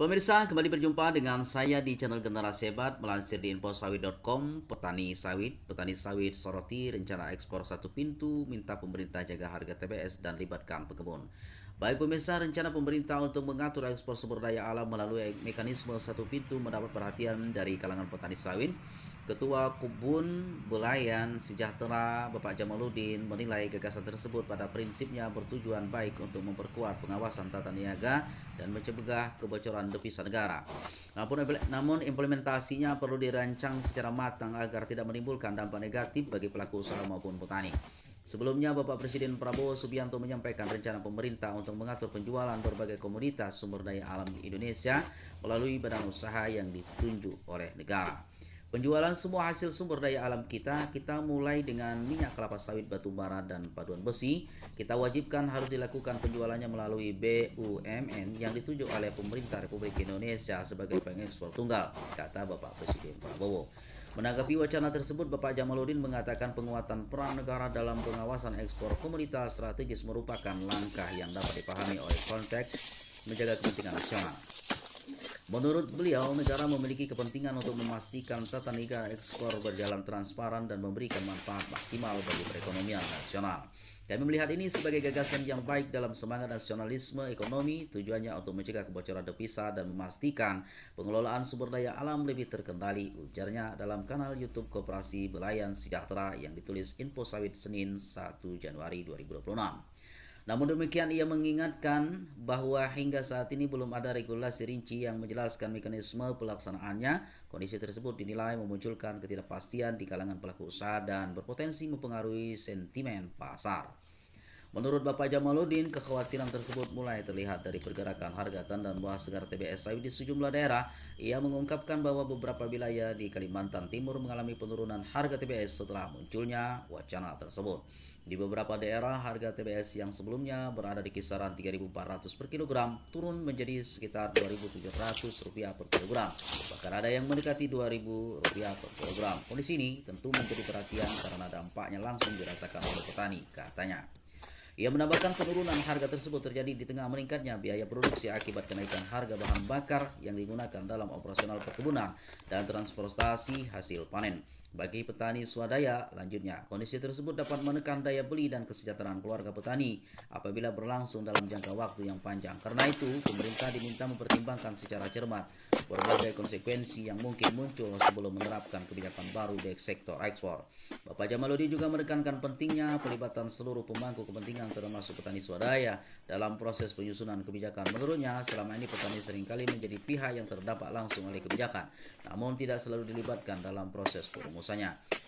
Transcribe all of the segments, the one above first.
Pemirsa, kembali berjumpa dengan saya di channel Generasi Hebat melansir di infosawit.com. Petani sawit soroti rencana ekspor satu pintu, minta pemerintah jaga harga TBS dan libatkan pekebun. Baik pemirsa, rencana pemerintah untuk mengatur ekspor sumber daya alam melalui mekanisme satu pintu mendapat perhatian dari kalangan petani sawit. Ketua Kebun Belayan Sejahtera Bapak Jamaluddin menilai gagasan tersebut pada prinsipnya bertujuan baik untuk memperkuat pengawasan tata niaga dan mencegah kebocoran devisa negara. Namun implementasinya perlu dirancang secara matang agar tidak menimbulkan dampak negatif bagi pelaku usaha maupun petani. Sebelumnya, Bapak Presiden Prabowo Subianto menyampaikan rencana pemerintah untuk mengatur penjualan berbagai komoditas sumber daya alam di Indonesia melalui badan usaha yang ditunjuk oleh negara. Penjualan semua hasil sumber daya alam kita mulai dengan minyak kelapa sawit, batu bara, dan paduan besi. Kita wajibkan harus dilakukan penjualannya melalui BUMN yang ditunjuk oleh pemerintah Republik Indonesia sebagai pengekspor tunggal, kata Bapak Presiden Prabowo. Menanggapi wacana tersebut, Bapak Jamaluddin mengatakan penguatan peran negara dalam pengawasan ekspor komoditas strategis merupakan langkah yang dapat dipahami oleh konteks menjaga kepentingan nasional. Menurut beliau, negara memiliki kepentingan untuk memastikan tata niaga ekspor berjalan transparan dan memberikan manfaat maksimal bagi perekonomian nasional. Kami melihat ini sebagai gagasan yang baik dalam semangat nasionalisme ekonomi, tujuannya untuk mencegah kebocoran devisa dan memastikan pengelolaan sumber daya alam lebih terkendali, ujarnya dalam kanal YouTube Koperasi Belayan Sejahtera yang ditulis Info Sawit Senin 1 Januari 2026. Namun demikian, ia mengingatkan bahwa hingga saat ini belum ada regulasi rinci yang menjelaskan mekanisme pelaksanaannya. Kondisi tersebut dinilai memunculkan ketidakpastian di kalangan pelaku usaha dan berpotensi mempengaruhi sentimen pasar. Menurut Bapak Jamaluddin, kekhawatiran tersebut mulai terlihat dari pergerakan harga tandan buah segar TBS sawit di sejumlah daerah. Ia mengungkapkan bahwa beberapa wilayah di Kalimantan Timur mengalami penurunan harga TBS setelah munculnya wacana tersebut. Di beberapa daerah, harga TBS yang sebelumnya berada di kisaran 3.400 per kilogram turun menjadi sekitar Rp2.700 per kilogram. Bahkan ada yang mendekati Rp2.000 per kilogram. Kondisi ini tentu menjadi perhatian karena dampaknya langsung dirasakan oleh petani, katanya. Ia menambahkan penurunan harga tersebut terjadi di tengah meningkatnya biaya produksi akibat kenaikan harga bahan bakar yang digunakan dalam operasional perkebunan dan transportasi hasil panen. Bagi petani swadaya, lanjutnya, kondisi tersebut dapat menekan daya beli dan kesejahteraan keluarga petani apabila berlangsung dalam jangka waktu yang panjang. Karena itu, pemerintah diminta mempertimbangkan secara cermat berbagai konsekuensi yang mungkin muncul sebelum menerapkan kebijakan baru di sektor ekspor. Bapak Jamaluddin juga menekankan pentingnya pelibatan seluruh pemangku kepentingan termasuk petani swadaya dalam proses penyusunan kebijakan. Menurutnya, selama ini petani seringkali menjadi pihak yang terdampak langsung oleh kebijakan, namun tidak selalu dilibatkan dalam proses perumusannya.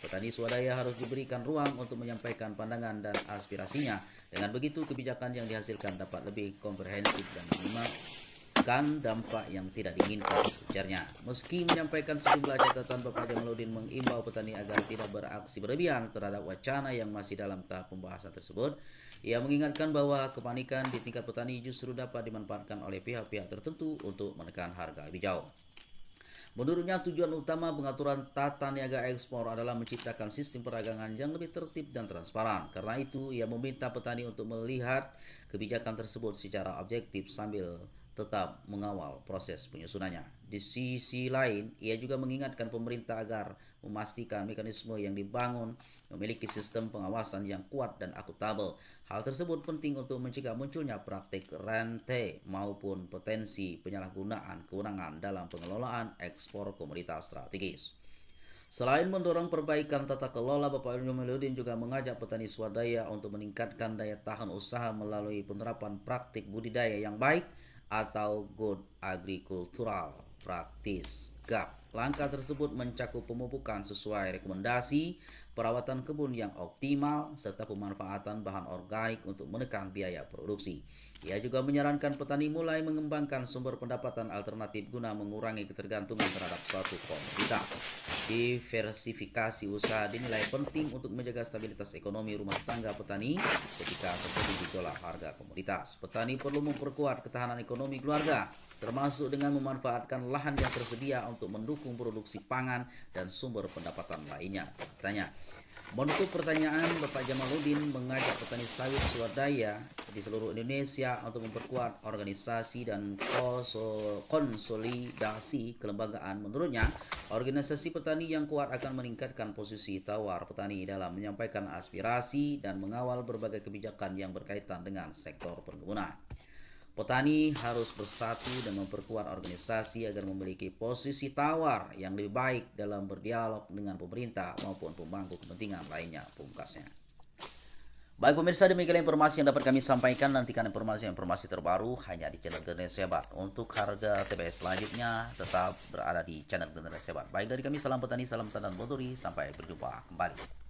Petani swadaya harus diberikan ruang untuk menyampaikan pandangan dan aspirasinya. Dengan begitu, kebijakan yang dihasilkan dapat lebih komprehensif dan menimbulkan dampak yang tidak diinginkan, ujarnya. Meski menyampaikan sejumlah catatan, Bapak Jamaluddin mengimbau petani agar tidak beraksi berlebihan terhadap wacana yang masih dalam tahap pembahasan tersebut. Ia mengingatkan bahwa kepanikan di tingkat petani justru dapat dimanfaatkan oleh pihak-pihak tertentu untuk menekan harga lebih jauh. Menurutnya, tujuan utama pengaturan tata niaga ekspor adalah menciptakan sistem perdagangan yang lebih tertib dan transparan. Karena itu, ia meminta petani untuk melihat kebijakan tersebut secara objektif sambil tetap mengawal proses penyusunannya. Di sisi lain, ia juga mengingatkan pemerintah agar memastikan mekanisme yang dibangun memiliki sistem pengawasan yang kuat dan akuntabel. Hal tersebut penting untuk mencegah munculnya praktik rente maupun potensi penyalahgunaan kewenangan dalam pengelolaan ekspor komoditas strategis. Selain mendorong perbaikan tata kelola, Bapak Jamaluddin juga mengajak petani swadaya untuk meningkatkan daya tahan usaha melalui penerapan praktik budidaya yang baik atau Good Agricultural Practice (GAP). Langkah tersebut mencakup pemupukan sesuai rekomendasi, perawatan kebun yang optimal, serta pemanfaatan bahan organik untuk menekan biaya produksi. Ia juga menyarankan petani mulai mengembangkan sumber pendapatan alternatif guna mengurangi ketergantungan terhadap suatu komoditas. Diversifikasi usaha dinilai penting untuk menjaga stabilitas ekonomi rumah tangga petani ketika terjadi gejolak harga komoditas. Petani perlu memperkuat ketahanan ekonomi keluarga, termasuk dengan memanfaatkan lahan yang tersedia untuk mendukung produksi pangan dan sumber pendapatan lainnya, katanya. Menutup pertanyaan, Bapak Jamaluddin mengajak petani sawit swadaya di seluruh Indonesia untuk memperkuat organisasi dan konsolidasi kelembagaan. Menurutnya, organisasi petani yang kuat akan meningkatkan posisi tawar petani dalam menyampaikan aspirasi dan mengawal berbagai kebijakan yang berkaitan dengan sektor perkebunan. Petani harus bersatu dan memperkuat organisasi agar memiliki posisi tawar yang lebih baik dalam berdialog dengan pemerintah maupun pemangku kepentingan lainnya, pungkasnya. Baik pemirsa, demikian informasi yang dapat kami sampaikan. Nantikan informasi terbaru hanya di channel Generasi Hebat. Untuk harga TBS selanjutnya tetap berada di channel Generasi Hebat. Baik dari kami, salam petani, salam tanam boturi. Sampai berjumpa kembali.